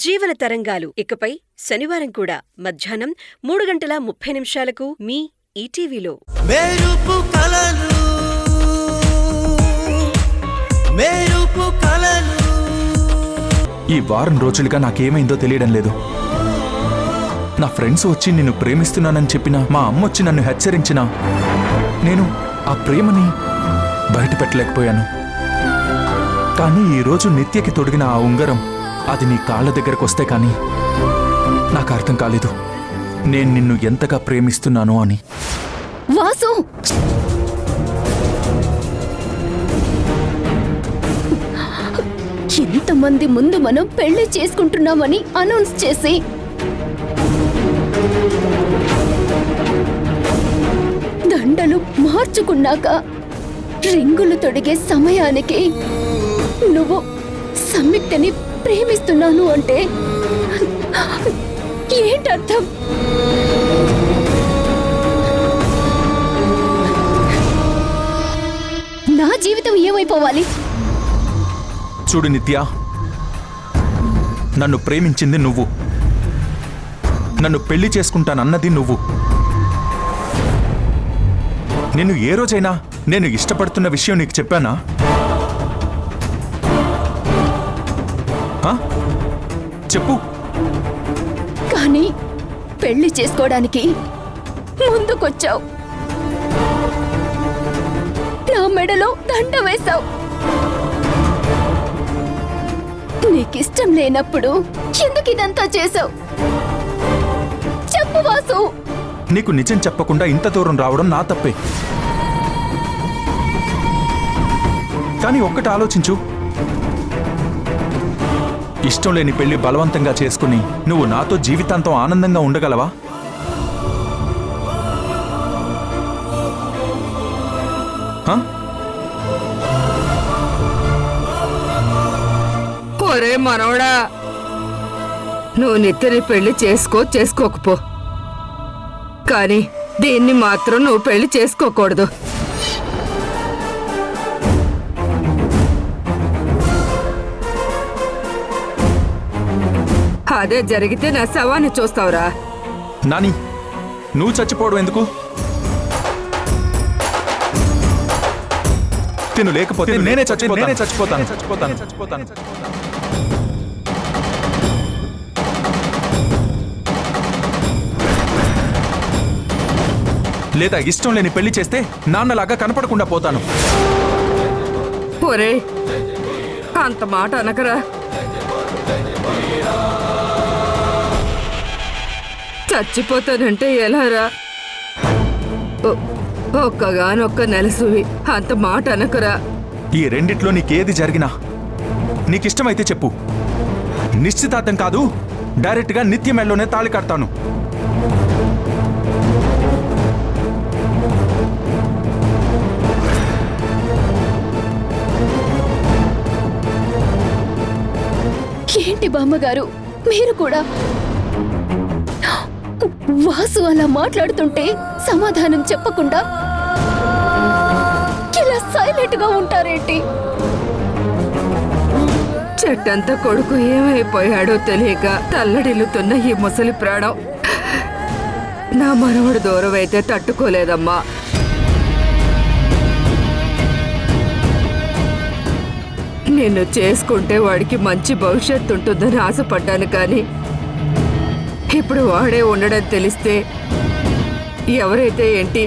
జీవన తరంగాలు ఇకపై శనివారం కూడా మధ్యాహ్నం 3:30 మీ ఈటీవీలో. ఈ వారం రోజులుగా నాకేమైందో తెలియడం లేదు. నా ఫ్రెండ్స్ వచ్చి నిన్ను ప్రేమిస్తున్నానని చెప్పినా, మా అమ్మ వచ్చి నన్ను హెచ్చరించినా నేను ఆ ప్రేమని బయట పెట్టలేకపోయాను. కానీ ఈరోజు నిత్యకి తొడిగిన ఆ ఉంగరం అది నీ కాళ్ళ దగ్గరకు వస్తే కానీ నాకు అర్థం కాలేదు నేను నిన్ను ఎంతగా ప్రేమిస్తున్నాను అని. వాసు, ఎంతమంది ముందు మనం పెళ్లి చేసుకుంటున్నామని అనౌన్స్ చేసి దండలు మార్చుకున్నాక రింగులు తొడిగే సమయానికి నువ్వు సంయుక్తని ప్రేమిస్తున్నాను అంటే ఏంటర్థం? నా జీవితం ఏమైపోవాలి? చూడు నిత్య, నన్ను ప్రేమించింది నువ్వు, నన్ను పెళ్లి చేసుకుంటానన్నది నువ్వు. నేను ఏ రోజైనా నేను ఇష్టపడుతున్న విషయం నీకు చెప్పానా? చెప్పు. కానీ పెళ్లి చేసుకోవడానికి ముందుకొచ్చావు, నా మెడలో దండ వేశావు. నీకిష్టం లేనప్పుడు ఎందుకు ఇదంతా చేశావు? చెప్పు వాసు. నీకు నిజం చెప్పకుండా ఇంత దూరం రావడం నా తప్పే. కానీ ఒక్కటి ఆలోచించు, ఇష్టం లేని పెళ్లి బలవంతంగా చేసుకుని నువ్వు నాతో జీవితాంతం ఆనందంగా ఉండగలవా? ఒరే మనోడా, నువ్వు నిత్యని పెళ్లి చేసుకోకపో, కానీ దీన్ని మాత్రం నువ్వు పెళ్లి చేసుకోకూడదు. అదే జరిగితే నా శవాన్ని చూస్తావురా? నాని, నువ్వు చచ్చిపోవడం ఎందుకు? తిను లేకపోతే నేనే చచ్చిపోతాను. లేదా ఇష్టం లేని పెళ్లి చేస్తే నాన్నలాగా కనపడకుండా పోతాను. ఒరే, అంత మాట అనకరా. చచ్చిపోతానంటే ఎలారా? ఒక్కగానొక్క నెలసువి, అంత మాట అనకరా. ఈ రెండిట్లో నీకేది జరిగినా నీకిష్టమైతే చెప్పు. నిశ్చితార్థం కాదు, డైరెక్ట్గా నిత్య మెల్లోనే తాళి కడతాను. ఏంటి బామ్మగారు, మీరు కూడా వాసు అలా మాట్లాడుతుంటే సమాధానం చెప్పకుండా ఇలా సైలెంట్ గా ఉంటారేంటి? చెట్టంతా కొడుకు ఏమైపోయాడో తెలియక తల్లడిల్లుతున్న ఈ ముసలి ప్రాణం నా మనవడు దూరం అయితే తట్టుకోలేదమ్మా. నిన్ను చేసుకుంటే వాడికి మంచి భవిష్యత్తు ఉంటుందని ఆశపడ్డాను, కానీ ఇప్పుడు వాడే ఉండడం తెలిస్తే ఎవరైతే ఏంటి,